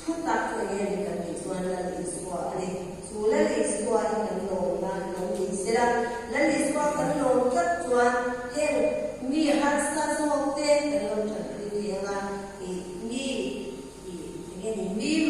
không tập thì em cần bị xuân là bị xóa đi xu là bị xóa thì cần lồng mà lồng bị xí ra là bị xóa cần lồng cất xuân thêm mi hát sa số tên cần lồng chuẩn bị thì là mi